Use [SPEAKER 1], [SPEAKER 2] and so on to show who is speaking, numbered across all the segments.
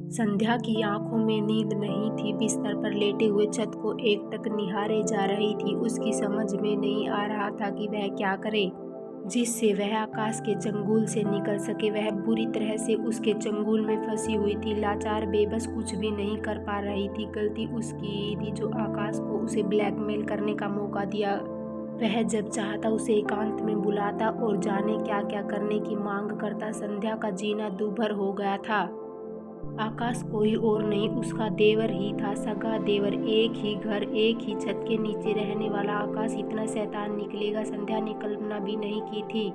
[SPEAKER 1] संध्या की आंखों में नींद नहीं थी। बिस्तर पर लेटे हुए छत को एकटक निहारे जा रही थी। उसकी समझ में नहीं आ रहा था कि वह क्या करे जिससे वह आकाश के चंगुल से निकल सके। वह बुरी तरह से उसके चंगुल में फंसी हुई थी, लाचार बेबस, कुछ भी नहीं कर पा रही थी। गलती उसकी ही थी जो आकाश को उसे ब्लैकमेल करने का मौका दिया। वह जब चाहता उसे एकांत में बुलाता और जाने क्या क्या करने की मांग करता। संध्या का जीना दूभर हो गया था। आकाश कोई और नहीं, उसका देवर ही था, सगा देवर। एक ही घर, एक ही छत के नीचे रहने वाला आकाश इतना शैतान निकलेगा, संध्या ने कल्पना भी नहीं की थी।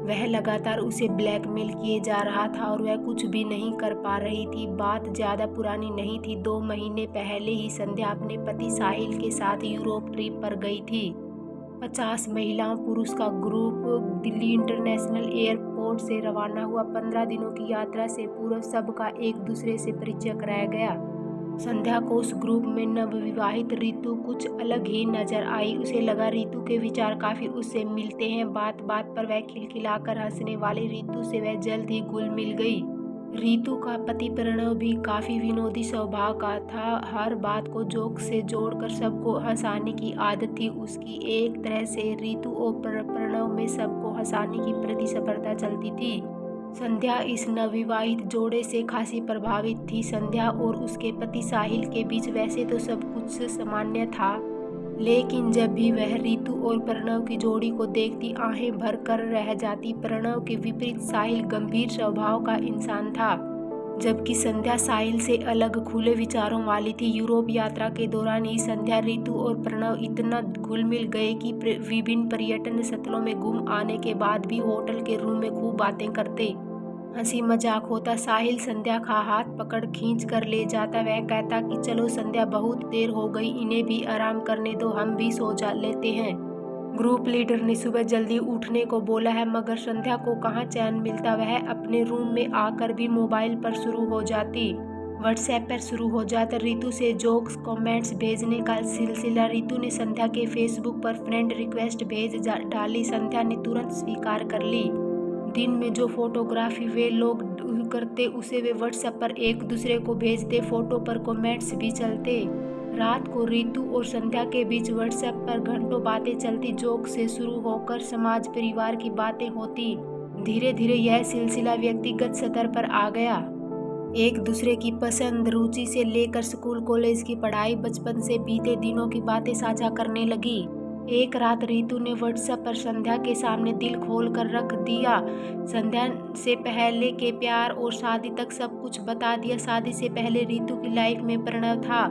[SPEAKER 1] वह लगातार उसे ब्लैकमेल किए जा रहा था और वह कुछ भी नहीं कर पा रही थी। बात ज्यादा पुरानी नहीं थी। 2 महीने पहले ही संध्या अपने पति साहिल के साथ यूरोप ट्रिप पर गई थी। 50 महिलाओं पुरुष का ग्रुप दिल्ली इंटरनेशनल एयरपोर्ट से रवाना हुआ। 15 दिनों की यात्रा से पूर्व सबका एक दूसरे से परिचय कराया गया। संध्या को उस ग्रुप में नवविवाहित रितु कुछ अलग ही नजर आई। उसे लगा रितु के विचार काफी उससे मिलते हैं। बात बात पर वह खिलखिलाकर हंसने वाली रितु से वह जल्द ही घुल मिल गई। रितु का पति प्रणव भी काफी विनोदी स्वभाव का था। हर बात को जोक से जोड़कर सबको हंसाने की आदत थी उसकी। एक तरह से रितु और प्रणव में सबको हंसाने की प्रतिस्पर्धा चलती थी। संध्या इस नवविवाहित जोड़े से खासी प्रभावित थी। संध्या और उसके पति साहिल के बीच वैसे तो सब कुछ सामान्य था, लेकिन जब भी वह रितु और प्रणव की जोड़ी को देखती आहें भर कर रह जाती। प्रणव के विपरीत साहिल गंभीर स्वभाव का इंसान था, जबकि संध्या साहिल से अलग खुले विचारों वाली थी। यूरोप यात्रा के दौरान ही संध्या, रितु और प्रणव इतना घुल मिल गए कि विभिन्न पर्यटन स्थलों में घूम आने के बाद भी होटल के रूम में खूब बातें करते, हंसी मजाक होता। साहिल संध्या का हाथ पकड़ खींच कर ले जाता। वह कहता कि चलो संध्या, बहुत देर हो गई, इन्हें भी आराम करने दो, हम भी सो जा लेते हैं। ग्रुप लीडर ने सुबह जल्दी उठने को बोला है, मगर संध्या को कहाँ चैन मिलता। वह अपने रूम में आकर भी मोबाइल पर शुरू हो जाती, व्हाट्सएप पर शुरू हो जाता रितु से जोक्स कमेंट्स भेजने का सिलसिला। रितु ने संध्या के फेसबुक पर फ्रेंड रिक्वेस्ट भेज डाली। संध्या ने तुरंत स्वीकार कर ली। दिन में जो फोटोग्राफी वे लोग करते उसे वे व्हाट्सएप पर एक दूसरे को भेजते। फोटो पर कमेंट्स भी चलते। रात को रितु और संध्या के बीच व्हाट्सएप पर घंटों बातें चलती, जोक से शुरू होकर समाज परिवार की बातें होती। धीरे धीरे यह सिलसिला व्यक्तिगत स्तर पर आ गया। एक दूसरे की पसंद रुचि से लेकर स्कूल कॉलेज की पढ़ाई, बचपन से बीते दिनों की बातें साझा करने लगी। एक रात रितु ने व्हाट्सएप पर संध्या के सामने दिल खोल कर रख दिया। संध्या से पहले के प्यार और शादी तक सब कुछ बता दिया। शादी से पहले रितु की लाइफ में प्रणव था।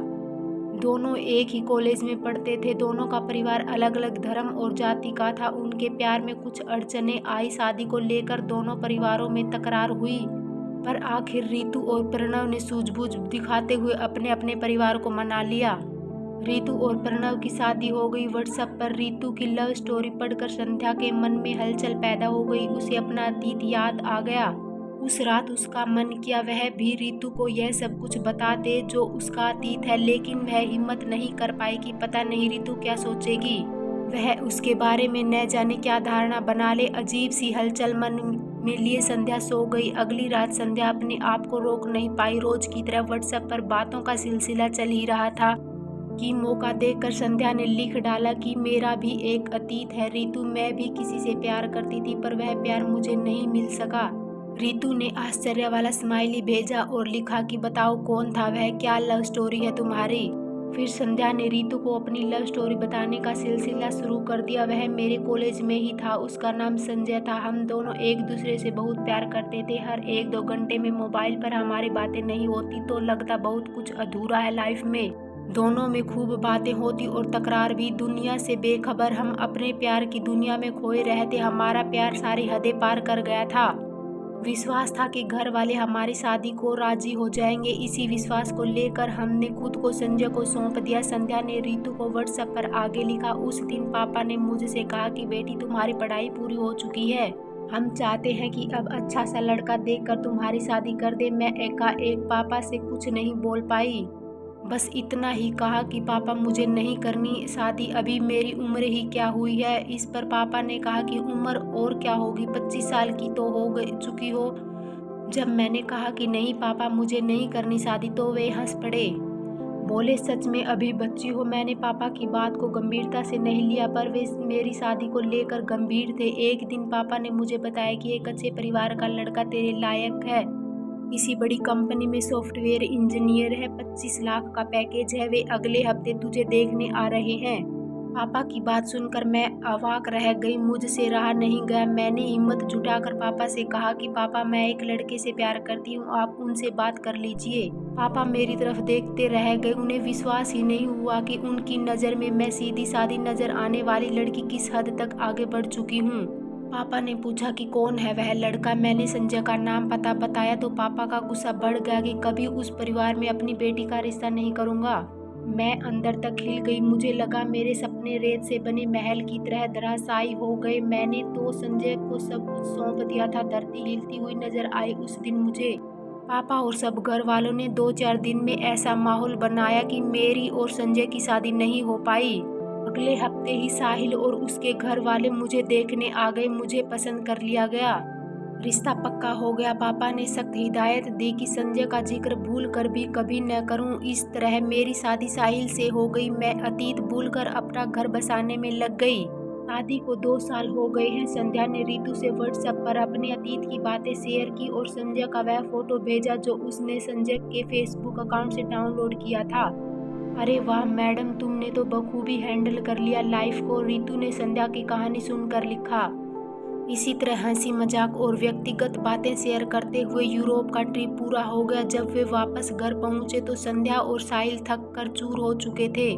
[SPEAKER 1] दोनों एक ही कॉलेज में पढ़ते थे। दोनों का परिवार अलग अलग धर्म और जाति का था। उनके प्यार में कुछ अड़चनें आई। शादी को लेकर दोनों परिवारों में तकरार हुई, पर आखिर रितु और प्रणव ने सूझबूझ दिखाते हुए अपने अपने परिवार को मना लिया। रितु और प्रणव की शादी हो गई। व्हाट्सएप पर रितु की लव स्टोरी पढ़कर संध्या के मन में हलचल पैदा हो गई। उसे अपना अतीत याद आ गया। उस रात उसका मन किया वह भी रितु को यह सब कुछ बता दे जो उसका अतीत है, लेकिन वह हिम्मत नहीं कर पाई कि पता नहीं रितु क्या सोचेगी। वह उसके बारे में न जाने क्या धारणा बना ले। अजीब सी हलचल मन में लिए संध्या सो गई। अगली रात संध्या अपने आप को रोक नहीं पाई। रोज की तरह व्हाट्सएप पर बातों का सिलसिला चल ही रहा था कि मौका देखकर संध्या ने लिख डाला कि मेरा भी एक अतीत है रितु, मैं भी किसी से प्यार करती थी, पर वह प्यार मुझे नहीं मिल सका। रितु ने आश्चर्य वाला स्माइली भेजा और लिखा कि बताओ कौन था वह, क्या लव स्टोरी है तुम्हारी। फिर संध्या ने रितु को अपनी लव स्टोरी बताने का सिलसिला शुरू कर दिया। वह मेरे कॉलेज में ही था, उसका नाम संजय था। हम दोनों एक दूसरे से बहुत प्यार करते थे। हर 1-2 घंटे में मोबाइल पर हमारी बातें नहीं होती तो लगता बहुत कुछ अधूरा है लाइफ में। दोनों में खूब बातें होती और तकरार भी। दुनिया से बेखबर हम अपने प्यार की दुनिया में खोए रहते। हमारा प्यार सारी हदें पार कर गया था। विश्वास था कि घर वाले हमारी शादी को राजी हो जाएंगे। इसी विश्वास को लेकर हमने खुद को संजय को सौंप दिया। संध्या ने रितु को व्हाट्सएप पर आगे लिखा, उस दिन पापा ने मुझसे कहा कि बेटी तुम्हारी पढ़ाई पूरी हो चुकी है, हम चाहते हैं कि अब अच्छा सा लड़का देखकर तुम्हारी शादी कर दे। मैं एकाएक पापा से कुछ नहीं बोल पाई, बस इतना ही कहा कि पापा मुझे नहीं करनी शादी, अभी मेरी उम्र ही क्या हुई है। इस पर पापा ने कहा कि उम्र और क्या होगी, 25 साल की तो हो चुकी हो, जब मैंने कहा कि नहीं पापा मुझे नहीं करनी शादी तो वे हंस पड़े। बोले सच में अभी बच्ची हो। मैंने पापा की बात को गंभीरता से नहीं लिया पर वे मेरी शादी को लेकर गंभीर थे। एक दिन पापा ने मुझे बताया कि एक अच्छे परिवार का लड़का तेरे लायक है, किसी बड़ी कंपनी में सॉफ्टवेयर इंजीनियर है, 25 लाख का पैकेज है, वे अगले हफ्ते तुझे देखने आ रहे हैं। पापा की बात सुनकर मैं अवाक रह गई, मुझसे रहा नहीं गया। मैंने हिम्मत जुटाकर पापा से कहा कि पापा मैं एक लड़के से प्यार करती हूँ, आप उनसे बात कर लीजिए। पापा मेरी तरफ देखते रह गए, उन्हें विश्वास ही नहीं हुआ कि उनकी नज़र में मैं सीधी सादी नजर आने वाली लड़की किस हद तक आगे बढ़ चुकी हूँ। पापा ने पूछा कि कौन है वह लड़का। मैंने संजय का नाम पता बताया तो पापा का गुस्सा बढ़ गया कि कभी उस परिवार में अपनी बेटी का रिश्ता नहीं करूँगा। मैं अंदर तक हिल गई, मुझे लगा मेरे सपने रेत से बने महल की तरह धराशायी हो गए। मैंने तो संजय को सब कुछ सौंप दिया था। धरती हिलती हुई नजर आई उस दिन मुझे। पापा और सब घर वालों ने 2-4 दिन में ऐसा माहौल बनाया कि मेरी और संजय की शादी नहीं हो पाई। अगले हफ्ते ही साहिल और उसके घर वाले मुझे देखने आ गए, मुझे पसंद कर लिया गया, रिश्ता पक्का हो गया। पापा ने सख्त हिदायत दी कि संजय का जिक्र भूल कर भी कभी न करूं। इस तरह मेरी शादी साहिल से हो गई। मैं अतीत भूलकर अपना घर बसाने में लग गई। शादी को 2 साल हो गए हैं। संध्या ने रितु से व्हाट्सएप पर अपने अतीत की बातें शेयर की और संजय का वह फोटो भेजा जो उसने संजय के फेसबुक अकाउंट से डाउनलोड किया था। अरे वाह मैडम, तुमने तो बखूबी हैंडल कर लिया लाइफ को, रितु ने संध्या की कहानी सुनकर लिखा। इसी तरह हंसी मजाक और व्यक्तिगत बातें शेयर करते हुए यूरोप का ट्रिप पूरा हो गया। जब वे वापस घर पहुंचे तो संध्या और साहिल थक कर चूर हो चुके थे।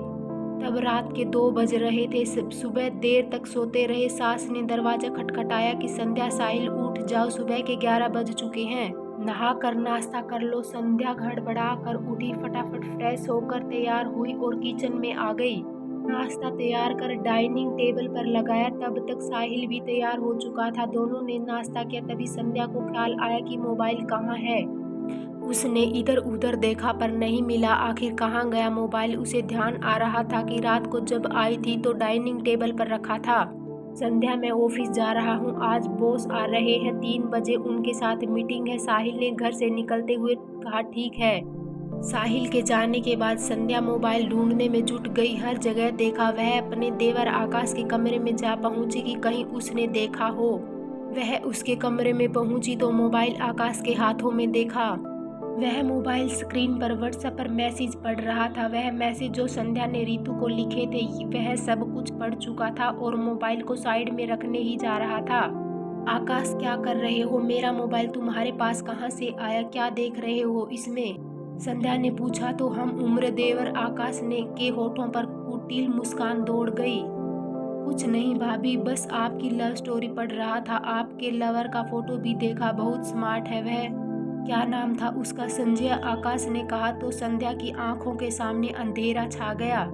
[SPEAKER 1] तब रात के 2 बज रहे थे। सुबह देर तक सोते रहे। सास ने दरवाजा खटखटाया कि संध्या साहिल उठ जाओ, सुबह के 11 बज चुके हैं, नहा कर नाश्ता कर लो। संध्या गड़बड़ा कर उठी, फटाफट फ्रेश होकर तैयार हुई और किचन में आ गई। नाश्ता तैयार कर डाइनिंग टेबल पर लगाया। तब तक साहिल भी तैयार हो चुका था। दोनों ने नाश्ता किया। तभी संध्या को ख्याल आया कि मोबाइल कहाँ है। उसने इधर उधर देखा पर नहीं मिला। आखिर कहाँ गया मोबाइल। उसे ध्यान आ रहा था कि रात को जब आई थी तो डाइनिंग टेबल पर रखा था। संध्या मैं ऑफिस जा रहा हूँ, आज बॉस आ रहे हैं, 3 बजे उनके साथ मीटिंग है, साहिल ने घर से निकलते हुए कहा। ठीक है। साहिल के जाने के बाद संध्या मोबाइल ढूंढने में जुट गई। हर जगह देखा। वह अपने देवर आकाश के कमरे में जा पहुंची कि कहीं उसने देखा हो। वह उसके कमरे में पहुंची तो मोबाइल आकाश के हाथों में देखा। वह मोबाइल स्क्रीन पर व्हाट्सएप पर मैसेज पढ़ रहा था। वह मैसेज जो संध्या ने रितु को लिखे थे वह सब कुछ पढ़ चुका था और मोबाइल को साइड में रखने ही जा रहा था। आकाश क्या कर रहे हो? मेरा मोबाइल तुम्हारे पास कहाँ से आया? क्या देख रहे हो इसमें? संध्या ने पूछा तो हम उम्र देवर आकाश ने के होठों पर कुटिल मुस्कान दौड़ गई। कुछ नहीं भाभी, बस आपकी लव स्टोरी पढ़ रहा था। आपके लवर का फोटो भी देखा, बहुत स्मार्ट है वह। क्या नाम था उसका? संजय, आकाश ने कहा तो संध्या की आंखों के सामने अंधेरा छा गया।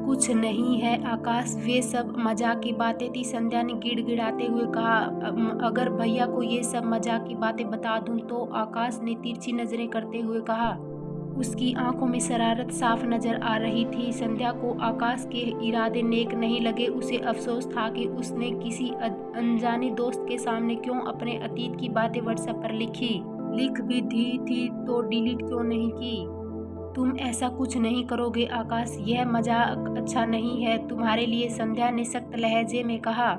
[SPEAKER 1] कुछ नहीं है आकाश, वे सब मजाक की बातें थी, संध्या ने गिड़गिड़ाते हुए कहा। अगर भैया को ये सब मजाक की बातें बता दूं तो? आकाश ने तिरछी नजरें करते हुए कहा। उसकी आंखों में शरारत साफ नजर आ रही थी। संध्या को आकाश के इरादे नेक नहीं लगे। उसे अफसोस था कि उसने किसी अनजाने दोस्त के सामने क्यों अपने अतीत की बातें व्हाट्सएप पर लिखी। लिख भी दी थी तो डिलीट क्यों नहीं की? तुम ऐसा कुछ नहीं करोगे आकाश, यह मजाक अच्छा नहीं है तुम्हारे लिए, संध्या ने सख्त लहजे में कहा।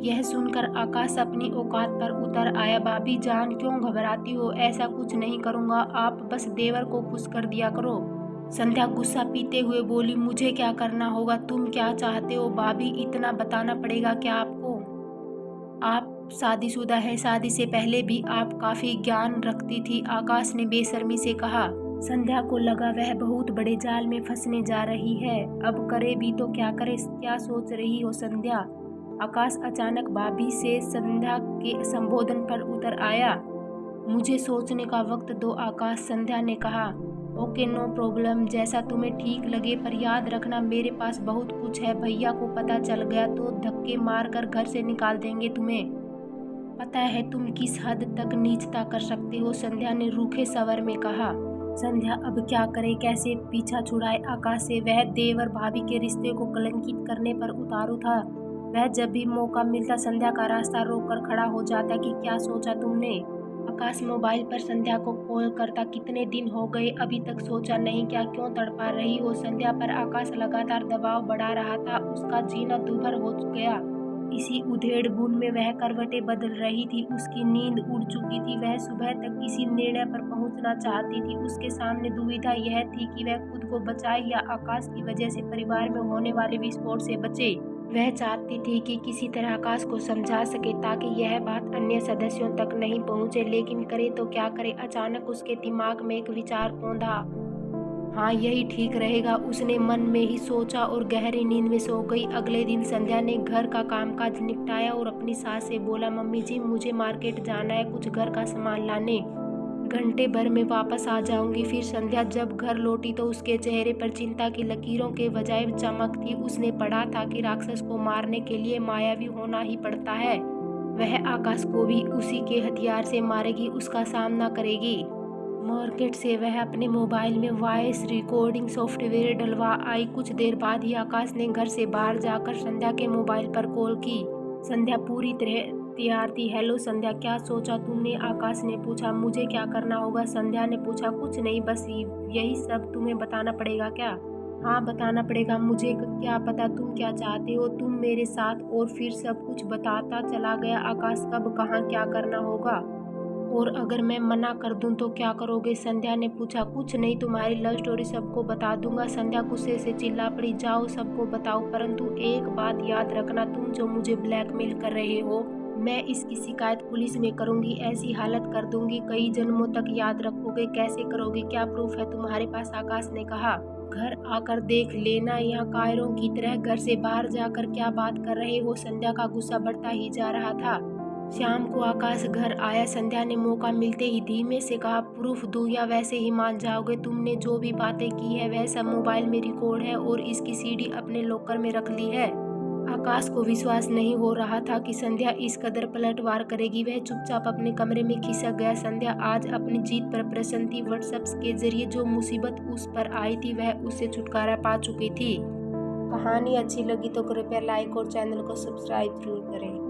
[SPEAKER 1] यह सुनकर आकाश अपनी औकात पर उतर आया। भाभी जान क्यों घबराती हो? ऐसा कुछ नहीं करूँगा, आप बस देवर को खुश कर दिया करो। संध्या गुस्सा पीते हुए बोली। मुझे क्या करना होगा? तुम क्या चाहते हो भाभी? इतना बताना पड़ेगा क्या आपको? आप शादीशुदा हैं, शादी से पहले भी आप काफी ज्ञान रखती थी, आकाश ने बेशर्मी से कहा। संध्या को लगा वह बहुत बड़े जाल में फंसने जा रही है। अब करे भी तो क्या करे? क्या सोच रही हो संध्या? आकाश अचानक भाभी से संध्या के संबोधन पर उतर आया। मुझे सोचने का वक्त दो आकाश, संध्या ने कहा। ओके नो प्रॉब्लम, जैसा तुम्हें ठीक लगे, पर याद रखना मेरे पास बहुत कुछ है। भैया को पता चल गया तो धक्के मार कर घर से निकाल देंगे तुम्हें। पता है तुम किस हद तक नीचता कर सकते हो, संध्या ने रूखे स्वर में कहा। संध्या अब क्या करे, कैसे पीछा छुड़ाए आकाश से? वह देवर भाभी के रिश्ते को कलंकित करने पर उतारू था। वह जब भी मौका मिलता संध्या का रास्ता रोक कर खड़ा हो जाता कि क्या सोचा तुमने? आकाश मोबाइल पर संध्या को कॉल करता। कितने दिन हो गए, अभी तक सोचा नहीं क्या, क्यों तड़पा रही हो? संध्या पर आकाश लगातार दबाव बढ़ा रहा था। उसका जीना दूभर हो गया। इसी उधेड़-बुन में वह करवटें बदल रही थी। उसकी नींद उड़ चुकी थी। वह सुबह तक किसी निर्णय पर पहुंचना चाहती थी। उसके सामने दुविधा यह थी कि वह खुद को बचाए या आकाश की वजह से परिवार में होने वाले विस्फोट से बचे। वह चाहती थी कि किसी तरह आकाश को समझा सके ताकि यह बात अन्य सदस्यों तक नहीं पहुंचे, लेकिन करे तो क्या करे? अचानक उसके दिमाग में एक विचार कौंधा। हाँ, यही ठीक रहेगा, उसने मन में ही सोचा और गहरी नींद में सो गई। अगले दिन संध्या ने घर का कामकाज निपटाया और अपनी सास से बोला, मम्मी जी मुझे मार्केट जाना है कुछ घर का सामान लाने। घंटे भर में वापस आ जाऊंगी। फिर संध्या जब घर लौटी तो उसके चेहरे पर चिंता की लकीरों के बजाय चमक थी। उसने पढ़ा था कि राक्षस को मारने के लिए मायावी होना ही पड़ता है। वह आकाश को भी उसी के हथियार से मारेगी, उसका सामना करेगी। मार्केट से वह अपने मोबाइल में वॉइस रिकॉर्डिंग सॉफ्टवेयर डलवा आई। कुछ देर बाद ही आकाश ने घर से बाहर जाकर संध्या के मोबाइल पर कॉल की। संध्या पूरी तरह तैयार थी। हेलो संध्या, क्या सोचा तुमने? आकाश ने पूछा। मुझे क्या करना होगा? संध्या ने पूछा। कुछ नहीं, बस यही सब तुम्हें बताना पड़ेगा क्या? हाँ बताना पड़ेगा। मुझे क्या पता तुम क्या चाहते हो, तुम मेरे साथ। और फिर सब कुछ बताता चला गया। आकाश कब कहाँ क्या करना होगा। और अगर मैं मना कर दूं तो क्या करोगे? संध्या ने पूछा। कुछ नहीं, तुम्हारी लव स्टोरी सबको बता दूंगा। संध्या गुस्से से चिल्ला पड़ी। जाओ सबको बताओ, परंतु एक बात याद रखना, तुम जो मुझे ब्लैकमेल कर रहे हो, मैं इसकी शिकायत पुलिस में करूंगी। ऐसी हालत कर दूंगी कई जन्मों तक याद रखोगे। कैसे करोगे? क्या प्रूफ है तुम्हारे पास? आकाश ने कहा। घर आकर देख लेना। यहाँ कायरों की तरह घर से बाहर जाकर क्या बात कर रहे हो? संध्या का गुस्सा बढ़ता ही जा रहा था। शाम को आकाश घर आया। संध्या ने मौका मिलते ही धीमे से कहा, प्रूफ दूं या वैसे ही मान जाओगे? तुमने जो भी बातें की है वह सब मोबाइल में रिकॉर्ड है और इसकी सीडी अपने लॉकर में रख ली है। आकाश को विश्वास नहीं हो रहा था कि संध्या इस कदर पलटवार करेगी। वह चुपचाप अपने कमरे में खिसक गया। संध्या आज अपनी जीत पर प्रसन्न थी। व्हाट्सएप के जरिए जो मुसीबत उस पर आई थी वह उससे छुटकारा पा चुकी थी। कहानी अच्छी लगी तो कृपया लाइक और चैनल को सब्सक्राइब जरूर करें।